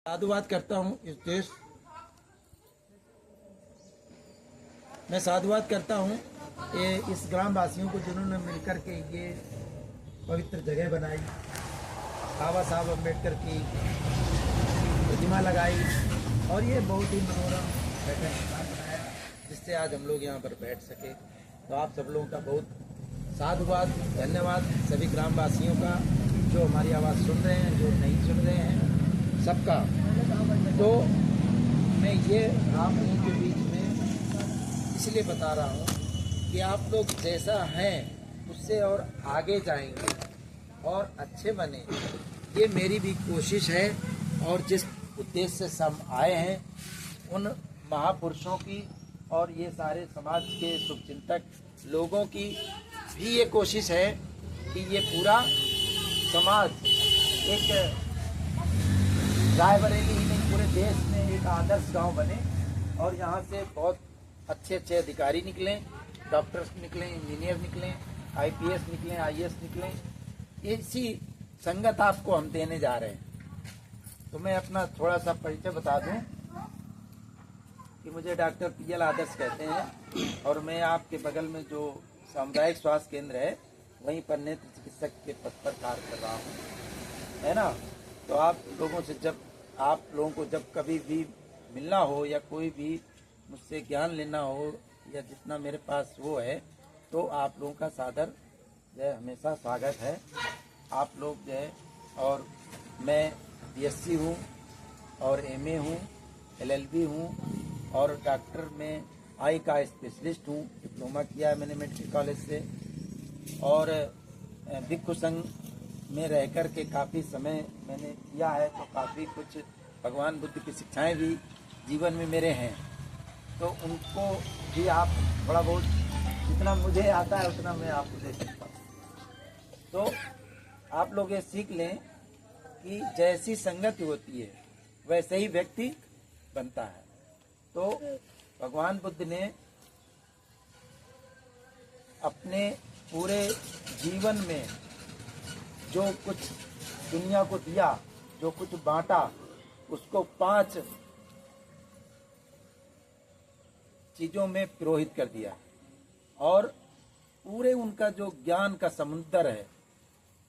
साधुवाद करता हूँ इस देश मैं साधुवाद करता हूँ इस ग्राम वासियों को जिन्होंने मिलकर के ये पवित्र जगह बनाई, बाबा साहब अम्बेडकर की प्रतिमा लगाई और ये बहुत ही मनोरम बैठक स्थान बनाया जिससे आज हम लोग यहाँ पर बैठ सके। तो आप सब लोगों का बहुत साधुवाद, धन्यवाद सभी ग्रामवासियों का जो हमारी आवाज़ सुन रहे हैं, जो नहीं सुन रहे हैं, सबका। तो मैं ये आप लोगों के बीच में इसलिए बता रहा हूँ कि आप लोग जैसा हैं उससे और आगे जाएंगे और अच्छे बने, ये मेरी भी कोशिश है। और जिस उद्देश्य से सब आए हैं उन महापुरुषों की और ये सारे समाज के शुभचिंतक लोगों की भी ये कोशिश है कि ये पूरा समाज एक रायबरेली ही नहीं पूरे देश में एक आदर्श गांव बने और यहाँ से बहुत अच्छे अच्छे अधिकारी निकलें, डॉक्टर्स निकलें, इंजीनियर निकलें, आईपीएस निकलें, आईएएस निकलें। इसी संगत आपको हम देने जा रहे हैं। तो मैं अपना थोड़ा सा परिचय बता दूं कि मुझे डॉक्टर पीएल आदर्श कहते हैं और मैं आपके बगल में जो सामुदायिक स्वास्थ्य केंद्र है वहीं पर नेत्र चिकित्सक के पद पर कार्य कर रहा हूँ, है ना। तो आप लोगों से जब कभी भी मिलना हो या कोई भी मुझसे ज्ञान लेना हो या जितना मेरे पास वो है, तो आप लोगों का सादर जो है हमेशा स्वागत है। आप लोग जो है, और मैं बीएससी हूँ और एमए हूँ, एलएलबी हूँ और डॉक्टर में आई का स्पेशलिस्ट हूँ। डिप्लोमा किया है मैंने मेडिकल कॉलेज से और भिक्षु संघ में रह कर के काफ़ी समय मैंने किया है, तो काफ़ी कुछ भगवान बुद्ध की शिक्षाएं भी जीवन में मेरे हैं। तो उनको भी आप थोड़ा बहुत जितना मुझे आता है उतना मैं आपको दे सकता हूँ। तो आप लोग ये सीख लें कि जैसी संगति होती है वैसे ही व्यक्ति बनता है। तो भगवान बुद्ध ने अपने पूरे जीवन में जो कुछ दुनिया को दिया, जो कुछ बांटा, उसको 5 चीजों में पिरोहित कर दिया और पूरे उनका जो ज्ञान का समुद्र है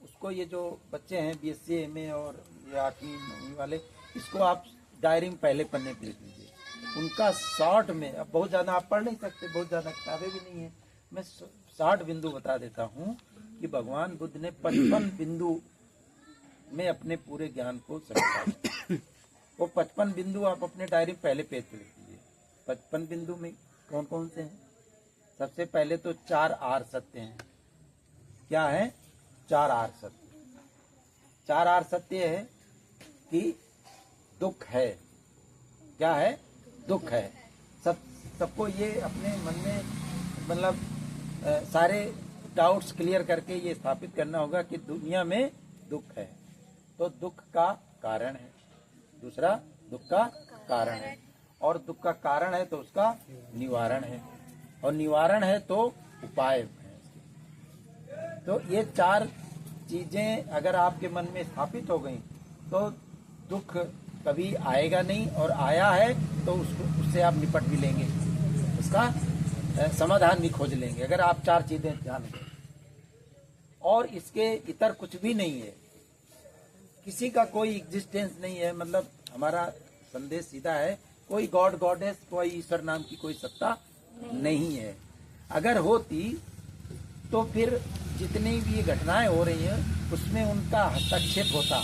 उसको ये जो बच्चे हैं बीएससी एमए और ये 8वीं 9वीं वाले, इसको आप डायरी में पहले पन्ने पे लिख लीजिए। उनका 60 में, अब बहुत ज़्यादा आप पढ़ नहीं सकते, बहुत ज़्यादा किताबें भी नहीं है, मैं 60 बिंदु बता देता हूँ कि भगवान बुद्ध ने 55 बिंदु में अपने पूरे ज्ञान को समझा। वो 55 बिंदु आप अपने डायरी में पहले पेज पे लिख लीजिए। 55 बिंदु में कौन कौन से हैं? सबसे पहले तो 4 आर सत्य हैं। क्या है? 4 आर सत्य। 4 आर सत्य है कि दुख है। क्या है? दुख है। सबको ये अपने मन में मतलब सारे डाउट्स क्लियर करके ये स्थापित करना होगा कि दुनिया में दुख है, तो दुख का कारण है। दूसरा, दुख का कारण है, और दुख का कारण है तो उसका निवारण है, और निवारण है तो उपाय है। तो ये 4 चीजें अगर आपके मन में स्थापित हो गई तो दुख कभी आएगा नहीं, और आया है तो उससे आप निपट भी लेंगे, उसका समाधान भी खोज लेंगे अगर आप 4 चीजें ध्यान दें। और इसके इतर कुछ भी नहीं है, किसी का कोई एग्जिस्टेंस नहीं है। मतलब हमारा संदेश सीधा है, कोई गॉड गॉडेस, कोई ईश्वर नाम की कोई सत्ता नहीं है। अगर होती तो फिर जितनी भी ये घटनाएं हो रही हैं उसमें उनका हस्तक्षेप होता।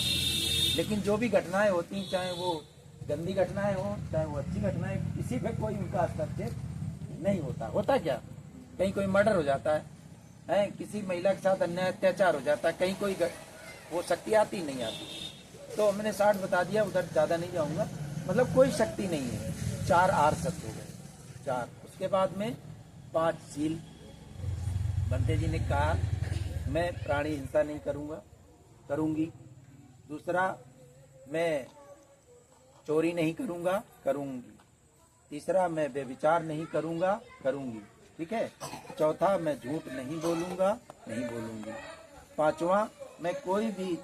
लेकिन जो भी घटनाएं होती, चाहे वो गंदी घटनाएं हो चाहे वो अच्छी घटनाएं, किसी पे कोई उनका हस्तक्षेप नहीं होता। होता क्या? कहीं कोई मर्डर हो जाता है, किसी महिला के साथ अन्याय अत्याचार हो जाता है, कहीं कोई वो शक्ति आती नहीं आती। तो मैंने 60 बता दिया, उधर ज़्यादा नहीं जाऊंगा। मतलब कोई शक्ति नहीं है। 4 आर सत्य हो गए, 4। उसके बाद में 5 सील। बंदे जी ने कहा मैं प्राणी हिंसा नहीं करूंगी। दूसरा, मैं चोरी नहीं करूंगी। तीसरा, मैं व्यभिचार नहीं करूंगी। ठीक है। चौथा, मैं झूठ नहीं बोलूंगी। 5वां, मैं कोई भी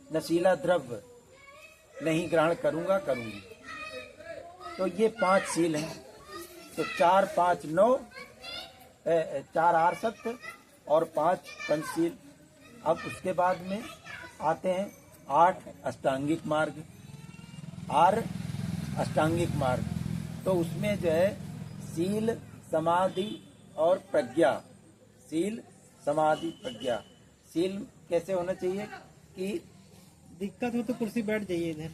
नशीला द्रव्य नहीं ग्रहण करूंगा करूंगी। तो ये 5 सील हैं। तो 4 5 9, 4 आर्सत और 5 पंचशील। अब उसके बाद में आते हैं 8 अष्टांगिक मार्ग, अष्टांगिक मार्ग। तो उसमें जो है शील, समाधि और प्रज्ञा। शील, समाधि, प्रज्ञा। शील कैसे होना चाहिए कि दिक्कत हो तो कुर्सी बैठ जाइए इधर।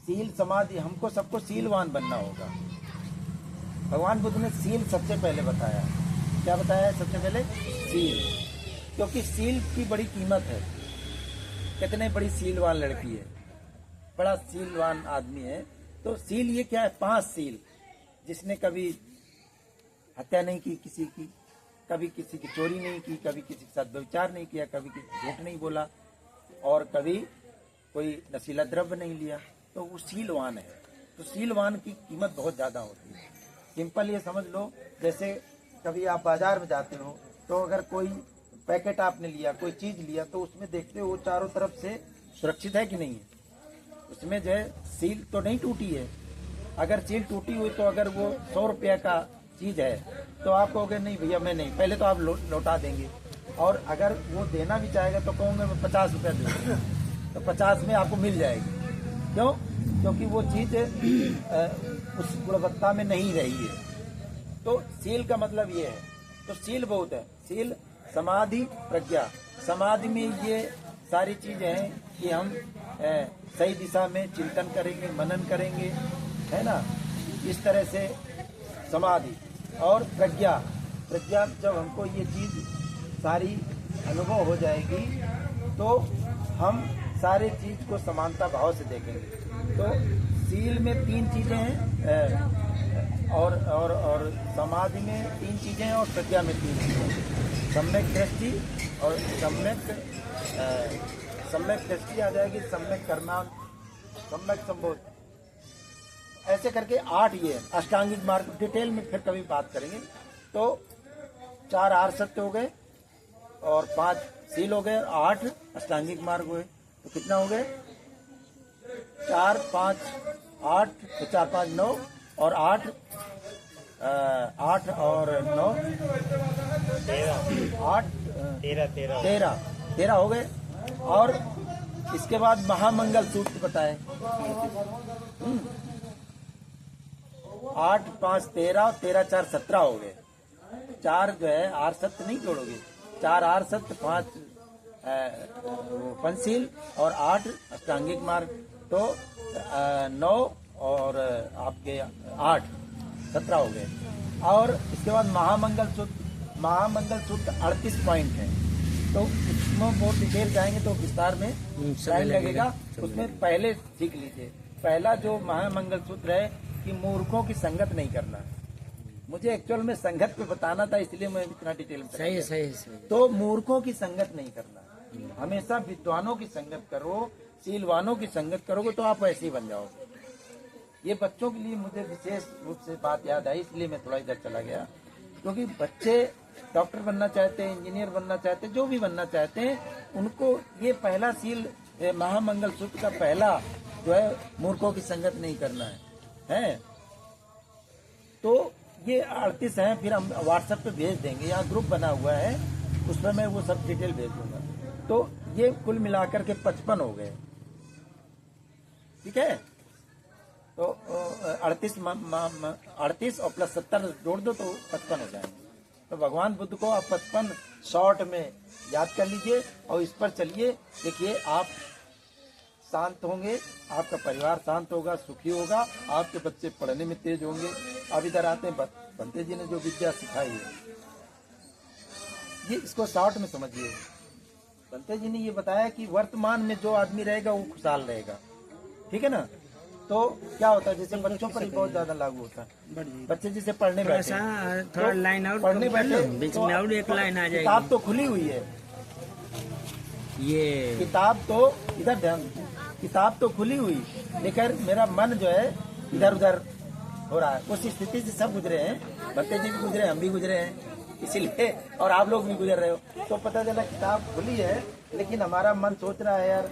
शील समाधि, हमको सबको शीलवान बनना होगा। भगवान बुद्ध ने शील सबसे पहले बताया। क्या बताया है सबसे पहले? शील। क्योंकि शील की बड़ी कीमत है। कितने बड़ी शीलवान लड़की है, बड़ा शीलवान आदमी है। तो शील ये क्या है? 5 शील। जिसने कभी हत्या नहीं की किसी की, कभी किसी की चोरी नहीं की, कभी किसी के साथ व्यभिचार नहीं किया, कभी किसी झूठ नहीं बोला, और कभी कोई नशीला द्रव्य नहीं लिया, तो वो शीलवान है। तो शीलवान की कीमत बहुत ज्यादा होती है। सिंपल ये समझ लो, जैसे कभी आप बाजार में जाते हो तो अगर कोई पैकेट आपने लिया, कोई चीज लिया, तो उसमें देखते हो वो चारों तरफ से सुरक्षित है कि नहीं है। उसमें जो है सील तो नहीं टूटी है। अगर सील टूटी हुई तो अगर वो 100 रुपया का चीज है तो आप कहोगे नहीं भैया मैं नहीं, पहले तो आप लौटा देंगे। और अगर वो देना भी चाहेगा तो कहोगे मैं 50 रुपया दूंगा, तो 50 में आपको मिल जाएगी। क्यों? क्योंकि वो चीज उस गुणवत्ता में नहीं रही है। तो सील का मतलब ये है। तो सील बहुत है। सील, समाधि, प्रज्ञा। समाधि में ये सारी चीजें हैं कि हम सही दिशा में चिंतन करेंगे, मनन करेंगे, है ना, इस तरह से समाधि। और प्रज्ञा, प्रज्ञा जब हमको ये चीज सारी अनुभव हो जाएगी तो हम सारे चीज को समानता भाव से देखेंगे। तो सील में 3 चीजें हैं, और समाधि में 3 चीजें हैं, और प्रज्ञा में 3 चीजें हैं। सम्यक दृष्टि और सम्यक दृष्टि आ जाएगी, सम्यक करना, सम्यक संबोध, ऐसे करके 8 ये अष्टांगिक मार्ग। डिटेल में फिर कभी बात करेंगे। तो 4 आर्य सत्य हो गए और 5 सील हो गए, 8 अष्टांगिक मार्ग हुए। तो कितना हो गए? 4 5 8, तो 4 5 9 और 8 और 9 8 13 हो गए। और इसके बाद महामंगल सूत्र बताए। 8 5 13, 13 4 17 हो गए। 4 जो है आर्य सत्य नहीं जोड़ोगे, 4 आर्य सत्य, 5 पंचशील और 8 अष्टांगिक मार्ग। तो 9 और आपके 8 17 हो गए। और इसके बाद महामंगल सूत्र। महामंगल सूत्र 38 पॉइंट है। तो उसमें बहुत डिटेल जाएंगे तो विस्तार में टाइम लगेगा। उसमें पहले सीख लीजिए। पहला जो महामंगल सूत्र है कि मूर्खों की संगत नहीं करना। मुझे एक्चुअल में संगत पे बताना था, इसलिए मैं इतना डिटेल में सही। तो मूर्खों की संगत नहीं करना। हमेशा विद्वानों की संगत करो, शीलवानों की संगत करोगे तो आप ऐसे ही बन जाओगे। ये बच्चों के लिए मुझे विशेष रूप से बात याद आई, इसलिए मैं थोड़ा इधर चला गया। क्योंकि बच्चे डॉक्टर बनना चाहते हैं, इंजीनियर बनना चाहते हैं, जो भी बनना चाहते हैं, उनको ये पहला सील महामंगल सूत्र का पहला जो है मूर्खों की संगत नहीं करना है। तो ये 38 हैं। फिर हम व्हाट्सएप पे भेज देंगे, यहाँ ग्रुप बना हुआ है, उस पर मैं वो सब डिटेल भेज दूंगा। तो ये कुल मिलाकर के 55 हो गए। ठीक है। तो 38 और प्लस 70 जोड़ दो तो 55 हो जाएंगे। तो भगवान बुद्ध को आप 55 शॉर्ट में याद कर लीजिए और इस पर चलिए। देखिए आप शांत होंगे, आपका परिवार शांत होगा, सुखी होगा, आपके बच्चे पढ़ने में तेज होंगे। अब इधर आते हैं, बंते जी ने जो विद्या सिखाई है ये इसको शॉर्ट में समझिए। बंते जी ने ये बताया कि वर्तमान में जो आदमी रहेगा वो खुशहाल रहेगा। ठीक है ना। तो क्या होता है, जैसे बच्चों पर ही बहुत ज्यादा लागू होता है। बच्चे जैसे पढ़ने बैठे, थोड़ा लाइन आउट पढ़ने बैठे, बीच में और एक लाइन आ जाएगी। किताब तो खुली हुई है, ये किताब तो इधर ध्यान, किताब तो खुली हुई, लेकिन मेरा मन जो है इधर उधर हो रहा है। उस स्थिति से सब गुजरे हैं, बच्चे जी भी गुजरे, हम भी गुजरे हैं, इसीलिए और आप लोग भी गुजर रहे हो। तो पता चला किताब खुली है लेकिन हमारा मन सोच रहा है यार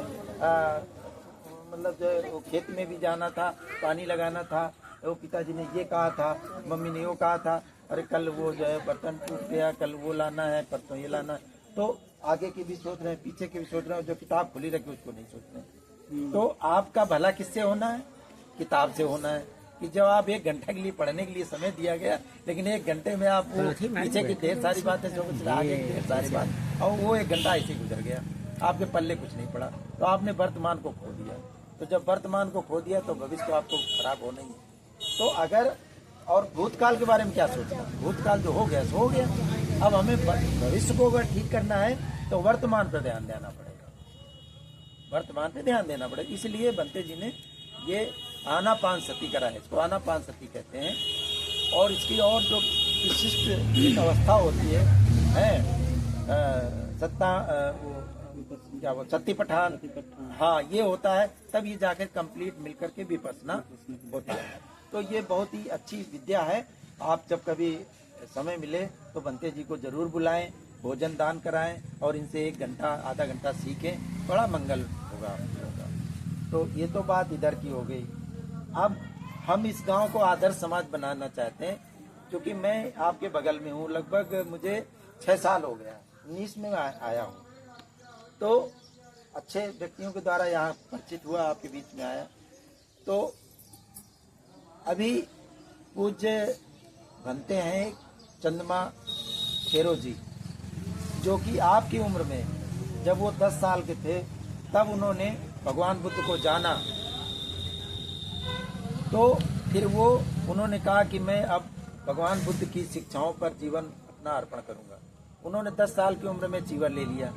मतलब जो है वो खेत में भी जाना था, पानी लगाना था, वो पिताजी ने ये कहा था, मम्मी ने वो कहा था, अरे कल वो जो है बर्तन टूट गया, कल वो लाना है, परसों ये लाना है। तो आगे की भी सोच रहे हैं, पीछे की भी सोच रहे हैं, जो किताब खुली रखी उसको नहीं सोच रहे। तो आपका भला किससे होना है? किताब से होना है। कि जब आप 1 घंटे के लिए पढ़ने के लिए समय दिया गया, लेकिन 1 घंटे में आप वो पीछे की ढेर सारी बातें सोच रहे, आगे की ढेर सारी बात, और वो 1 घंटा ऐसे ही गुजर गया, आपके पल्ले कुछ नहीं पड़ा। तो आपने वर्तमान को खो दिया। तो जब वर्तमान को खो दिया तो भविष्य तो आपको खराब होना ही है। तो अगर, और भूतकाल के बारे में क्या सोचना, भूतकाल जो हो गया सो हो गया। अब हमें भविष्य को अगर ठीक करना है तो वर्तमान पर ध्यान देना पड़ेगा, वर्तमान पे ध्यान देना पड़ेगा। इसलिए बंते जी ने ये आनापानसति करा है, इसको आनापानसति कहते हैं। और इसकी और जो विशिष्ट एक अवस्था होती है सत्ता क्या वो सत्तिपठान, हाँ ये होता है, तब ये जाकर कंप्लीट मिलकर के विपස්සना होता है। तो ये बहुत ही अच्छी विद्या है। आप जब कभी समय मिले तो बंते जी को जरूर बुलाएं, भोजन दान कराएं और इनसे 1 घंटा आधा घंटा सीखें, बड़ा मंगल होगा आप लोगों का। तो ये तो बात इधर की हो गई। अब हम इस गांव को आदर्श समाज बनाना चाहते हैं, क्योंकि मैं आपके बगल में हूँ, लगभग मुझे 6 साल हो गया, 19 में आया हूँ। तो अच्छे व्यक्तियों के द्वारा यहाँ परिचित हुआ, आपके बीच में आया। तो अभी पूज्य बनते हैं चंद्रमा खेरो जी, जो कि आपकी उम्र में, जब वो 10 साल के थे तब उन्होंने भगवान बुद्ध को जाना। तो फिर वो उन्होंने कहा कि मैं अब भगवान बुद्ध की शिक्षाओं पर जीवन अपना अर्पण करूंगा। उन्होंने 10 साल की उम्र में चीवर ले लिया,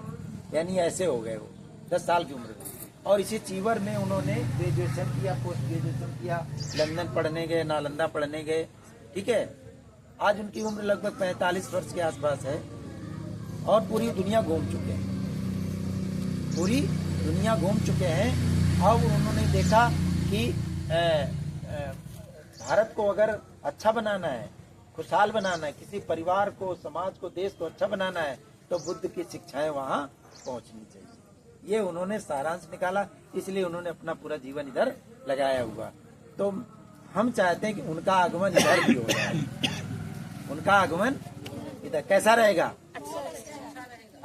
यानी ऐसे हो गए वो 10 साल की उम्र में। और इसी चीवर में उन्होंने ग्रेजुएशन किया, पोस्ट ग्रेजुएशन किया, लंदन पढ़ने गए, नालंदा पढ़ने गए, ठीक है। आज उनकी उम्र लगभग 45 वर्ष के आसपास है और पूरी दुनिया घूम चुके हैं, पूरी दुनिया घूम चुके हैं। अब उन्होंने देखा कि भारत को अगर अच्छा बनाना है, खुशहाल बनाना है, किसी परिवार को, समाज को, देश को अच्छा बनाना है, तो बुद्ध की शिक्षाएं वहां पहुंचनी चाहिए। ये उन्होंने सारांश निकाला, इसलिए उन्होंने अपना पूरा जीवन इधर लगाया हुआ। तो हम चाहते हैं कि उनका आगमन इधर भी हो जाए। उनका आगमन इधर कैसा रहेगा?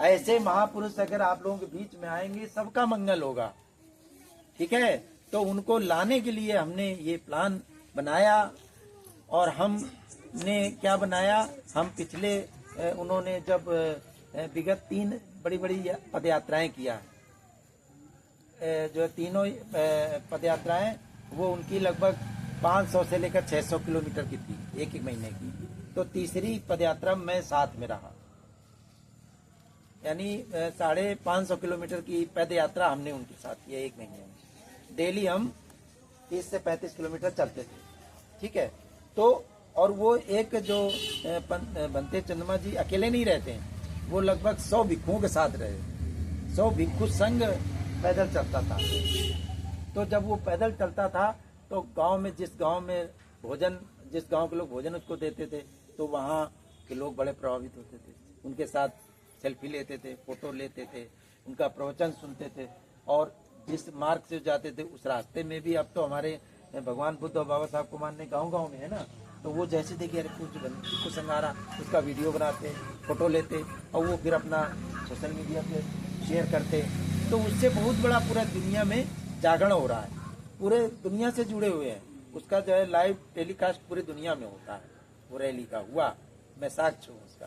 ऐसे महापुरुष अगर आप लोगों के बीच में आएंगे, सबका मंगल होगा, ठीक है। तो उनको लाने के लिए हमने ये प्लान बनाया। और हमने क्या बनाया, हम पिछले उन्होंने जब विगत 3 बड़ी बड़ी पद यात्राएं किया, जो तीनों पद यात्राएं वो उनकी लगभग 500 से लेकर 600 किलोमीटर की थी, एक महीने की। तो तीसरी पद यात्रा में साथ में रहा, यानी 550 किलोमीटर की पद यात्रा हमने उनके साथ की 1 महीने में। डेली हम 30 से 35 किलोमीटर चलते थे, ठीक है। तो और वो एक जो बनते चंद्रमा जी अकेले नहीं रहते हैं, वो लगभग 100 भिक्षुओं के साथ रहे। 100 भिक्षु संघ पैदल चलता था। तो जब वो पैदल चलता था तो गांव में, जिस गांव में भोजन, जिस गांव के लोग भोजन उसको देते थे, तो वहाँ के लोग बड़े प्रभावित होते थे, उनके साथ सेल्फी लेते थे, फोटो लेते थे, उनका प्रवचन सुनते थे। और जिस मार्ग से जाते थे उस रास्ते में भी, अब तो हमारे भगवान बुद्ध और बाबा साहब को मानने गांव-गांव में है ना, तो वो जैसे देखिए अरे कुछ संगारा, उसका वीडियो बनाते, फोटो लेते और वो फिर अपना सोशल मीडिया पे शेयर करते। तो उससे बहुत बड़ा पूरा दुनिया में जागरण हो रहा है, पूरे दुनिया से जुड़े हुए हैं। उसका जो है लाइव टेलीकास्ट पूरी दुनिया में होता है। वो रैली का हुआ, मैं साक्ष्य हूँ उसका।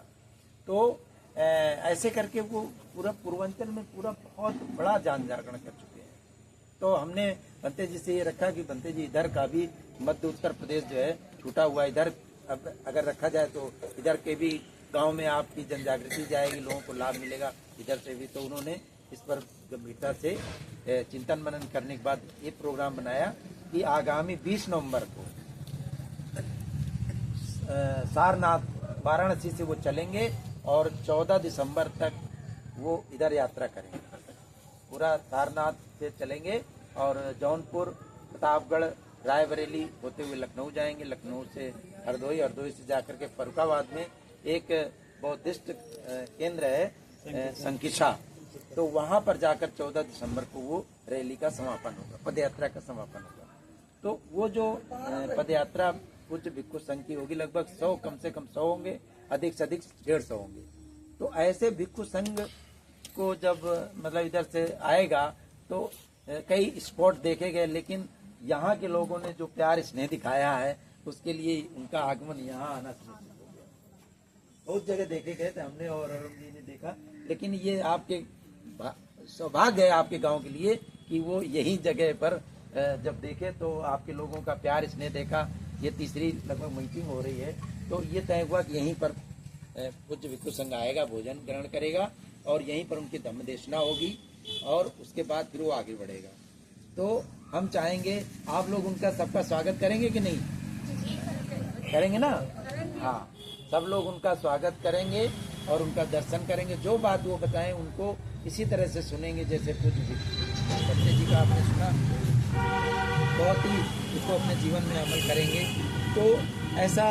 तो ऐसे करके वो पूरा पूर्वांचल में पूरा बहुत बड़ा जान जागरण कर चुके हैं। तो हमने बंते जी से ये रखा कि बंते जी इधर का भी, मध्य उत्तर प्रदेश जो है छूटा हुआ, इधर अब अगर रखा जाए तो इधर के भी गांव में आपकी जन जागृति जाएगी, लोगों को लाभ मिलेगा इधर से भी। तो उन्होंने इस पर गंभीरता से चिंतन मनन करने के बाद ये प्रोग्राम बनाया कि आगामी 20 नवंबर को सारनाथ वाराणसी से वो चलेंगे और 14 दिसंबर तक वो इधर यात्रा करेंगे। पूरा सारनाथ से चलेंगे और जौनपुर, प्रतापगढ़, रायबरेली होते हुए लखनऊ जाएंगे, लखनऊ से हरदोई, हरदोई से जाकर के फर्रुखाबाद में एक बौद्धिस्ट केंद्र है संकिसा, तो वहां पर जाकर 14 दिसंबर को वो रैली का समापन होगा, पद यात्रा का समापन होगा। तो वो जो पद यात्रा पूज्य भिक्षु संघ की होगी, लगभग 100, कम से कम 100 होंगे, अधिक से अधिक 150 होंगे। तो ऐसे भिक्षु संघ को जब मतलब इधर से आएगा तो कई स्पॉट देखे गए, लेकिन यहाँ के लोगों ने जो प्यार स्नेह दिखाया है उसके लिए उनका आगमन यहाँ आना सुनिश्चित हो गया। बहुत जगह देखे गए थे हमने और अरुण जी ने देखा, लेकिन ये आपके सौभाग्य है आपके गांव के लिए कि वो यही जगह पर जब देखे तो आपके लोगों का प्यार स्नेह देखा। ये तीसरी लगभग मीटिंग हो रही है, तो ये तय हुआ कि यहीं पर पूज्य भिक्षु संघ आएगा, भोजन ग्रहण करेगा और यहीं पर उनकी धम्मदेशना होगी और उसके बाद फिर वो आगे बढ़ेगा। तो हम चाहेंगे आप लोग उनका सबका स्वागत करेंगे कि नहीं करेंगे ना? हाँ, सब लोग उनका स्वागत करेंगे और उनका दर्शन करेंगे। जो बात वो बताएं उनको इसी तरह से सुनेंगे जैसे पूज्य बच्चे जी का आपने सुना, बहुत ही इसको अपने जीवन में अमल करेंगे। तो ऐसा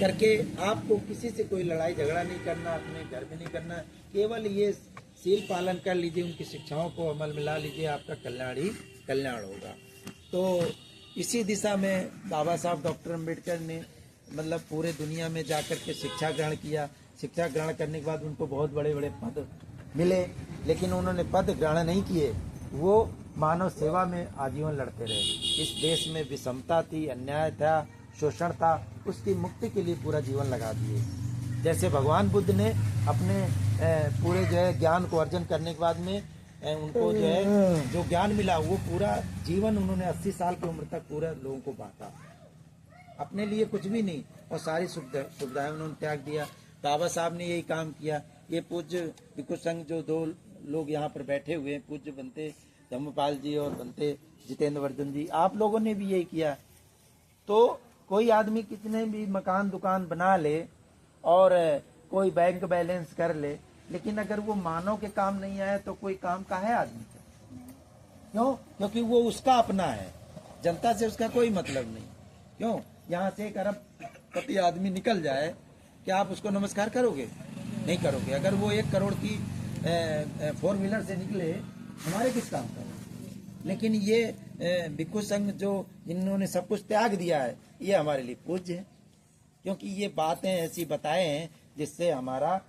करके आपको किसी से कोई लड़ाई झगड़ा नहीं करना, अपने घर में नहीं करना, केवल ये सील पालन कर लीजिए, उनकी शिक्षाओं को अमल में ला लीजिए, आपका कल्याण ही कल्याण होगा। तो इसी दिशा में बाबा साहब डॉक्टर अम्बेडकर ने मतलब पूरे दुनिया में जाकर के शिक्षा ग्रहण किया। शिक्षा ग्रहण करने के बाद उनको बहुत बड़े बड़े पद मिले, लेकिन उन्होंने पद ग्रहण नहीं किए, वो मानव सेवा में आजीवन लड़ते रहे। इस देश में विषमता थी, अन्याय था, शोषण था, उसकी मुक्ति के लिए पूरा जीवन लगा दिए। जैसे भगवान बुद्ध ने अपने पूरे जो है ज्ञान को अर्जन करने के बाद में उनको जो है जो ज्ञान मिला वो पूरा जीवन उन्होंने 80 साल की उम्र तक पूरा लोगों को बांटा, अपने लिए कुछ भी नहीं, और सारी सुविधाएं उन्होंने त्याग दिया। बाबा साहब ने यही काम किया। ये पूज्य भिक्षु संघ जो 2 लोग यहाँ पर बैठे हुए हैं, पूज्य बनते धम्मपाल जी और बनते जितेंद्र वर्धन जी, आप लोगों ने भी यही किया। तो कोई आदमी कितने भी मकान दुकान बना ले और कोई बैंक बैलेंस कर ले, लेकिन अगर वो मानव के काम नहीं आए तो कोई काम का है आदमी का? क्यों? क्योंकि वो उसका अपना है, जनता से उसका कोई मतलब नहीं। क्यों? यहाँ से 1 अरबपति आदमी निकल जाए, क्या आप उसको नमस्कार करोगे? नहीं करोगे। अगर वो 1 करोड़ की 4 व्हीलर से निकले, हमारे किस काम का? लेकिन ये भिक्षु संघ जो जिन्होंने सब कुछ त्याग दिया है, ये हमारे लिए पूज्य है, क्योंकि ये बातें ऐसी बताए हैं जिससे हमारा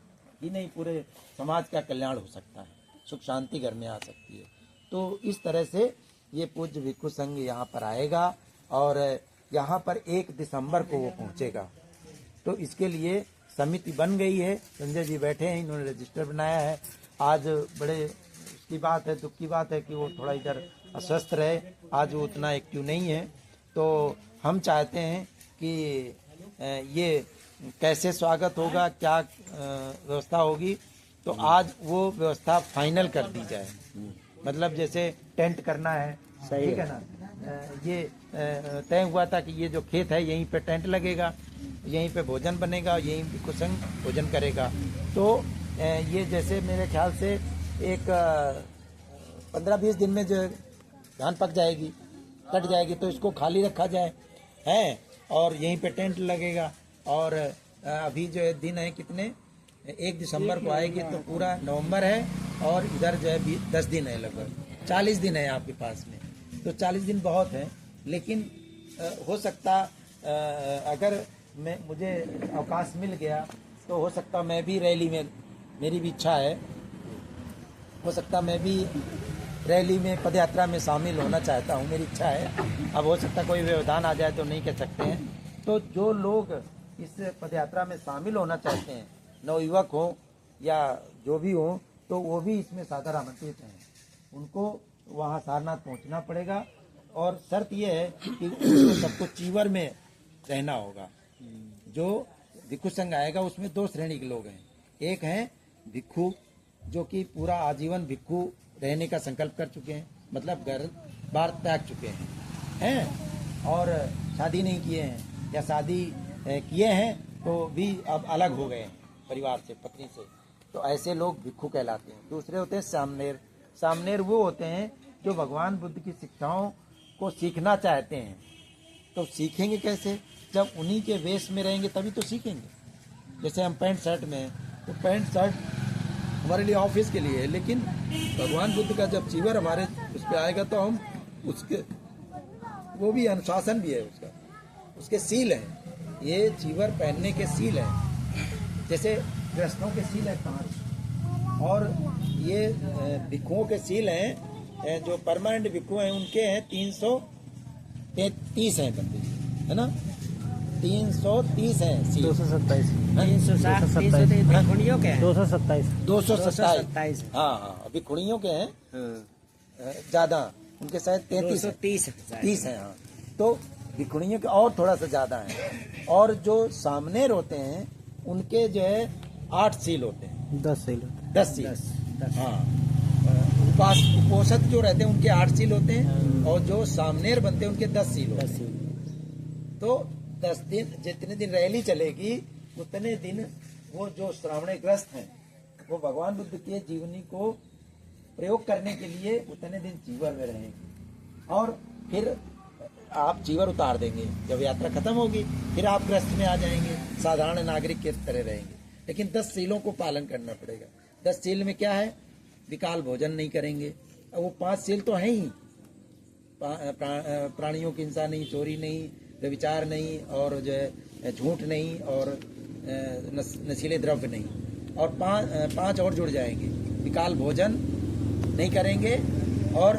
ही नहीं पूरे समाज का कल्याण हो सकता है, सुख शांति घर में आ सकती है। तो इस तरह से ये पूज्य भिक्षु संघ यहाँ पर आएगा और यहाँ पर 1 दिसंबर को वो पहुँचेगा। तो इसके लिए समिति बन गई है, संजय जी बैठे हैं, इन्होंने रजिस्टर बनाया है। आज बड़े उसकी बात है, दुख की बात है कि वो थोड़ा इधर अस्वस्थ रहे, आज वो उतना एक्टिव नहीं है। तो हम चाहते हैं कि ये कैसे स्वागत होगा, क्या व्यवस्था होगी, तो आज वो व्यवस्था फाइनल कर दी जाए। मतलब जैसे टेंट करना है, ठीक है ना, ये तय हुआ था कि ये जो खेत है यहीं पे टेंट लगेगा, यहीं पे भोजन बनेगा, यहीं भिक्षु संघ भोजन करेगा। तो ये जैसे मेरे ख्याल से एक 15-20 दिन में जो धान पक जाएगी, कट जाएगी, तो इसको खाली रखा जाए है और यहीं पे टेंट लगेगा। और अभी जो है दिन है कितने, 1 दिसंबर को आएगी, तो पूरा नवंबर है और इधर जो है 10 दिन है, लगभग 40 दिन है आपके पास में। तो 40 दिन बहुत है, लेकिन हो सकता अगर मुझे अवकाश मिल गया तो हो सकता मैं भी रैली में, मेरी भी इच्छा है, हो सकता मैं भी रैली में पदयात्रा में शामिल होना चाहता हूँ, मेरी इच्छा है। अब हो सकता कोई व्यवधान आ जाए तो नहीं कह सकते हैं। तो जो लोग इस पदयात्रा में शामिल होना चाहते हैं, नवयुवक हो या जो भी हो, तो वो भी इसमें सादर आमंत्रित हैं। उनको वहाँ सारनाथ पहुँचना पड़ेगा और शर्त यह है कि उनको सबको चीवर में रहना होगा। जो भिक्षु संघ आएगा उसमें 2 श्रेणी के लोग हैं। एक हैं भिक्षु जो कि पूरा आजीवन भिक्षु रहने का संकल्प कर चुके हैं, मतलब घर बार त्याग चुके हैं और शादी नहीं किए हैं या शादी किए हैं तो भी अब अलग हो गए परिवार से, पत्नी से, तो ऐसे लोग भिक्षु कहलाते हैं। दूसरे होते हैं सामनेर। सामनेर वो होते हैं जो भगवान बुद्ध की शिक्षाओं को सीखना चाहते हैं। तो सीखेंगे कैसे? जब उन्हीं के वेश में रहेंगे तभी तो सीखेंगे। जैसे हम पैंट शर्ट में, तो पैंट शर्ट हमारे लिए ऑफिस के लिए है, लेकिन भगवान बुद्ध का जब चीवर हमारे उस पे आएगा तो हम उसके वो भी अनुशासन भी है उसका, उसके सील हैं, ये चीवर पहनने के सील हैं, जैसे गृहस्थों के सील है 5, और ये भिक्षुओं के सील हैं, जो परमानेंट भिक्षु हैं उनके हैं 333 हैं पंडित जी, है ना, 330 हैं सील। 227 हाँ? 360 330 भिक्षुणियों के हैं 227 227 हाँ हाँ, भिक्षुणियों के हैं ज्यादा, उनके शायद 33 हैं। 30 है हाँ। तो भिक्षुणियों के और थोड़ा सा ज्यादा है, और जो सामनेर होते हैं उनके जो है 8 सील होते हैं, 10 सील 10 सील हाँ। उपोषक जो रहते हैं उनके 8 सील होते हैं, और जो सामनेर बनते हैं उनके 10 सील होते हैं। तो 10 दिन, जितने दिन रैली चलेगी उतने दिन वो जो श्रावणे ग्रस्त हैं वो भगवान बुद्ध के जीवनी को प्रयोग करने के लिए उतने दिन चीवर में रहेंगे, और फिर आप चीवर उतार देंगे। जब यात्रा खत्म होगी फिर आप ग्रस्त में आ जाएंगे, साधारण नागरिक के तरह रहेंगे। लेकिन 10 सीलों को पालन करना पड़ेगा। 10 सील में क्या है, विकाल भोजन नहीं करेंगे। अब वो 5 सील तो है ही, प्राणियों की हिंसा नहीं, चोरी नहीं, व्यभिचार नहीं, और जो है झूठ नहीं, और नशीले द्रव्य नहीं, और 5 और जुड़ जाएंगे। विकाल भोजन नहीं करेंगे, और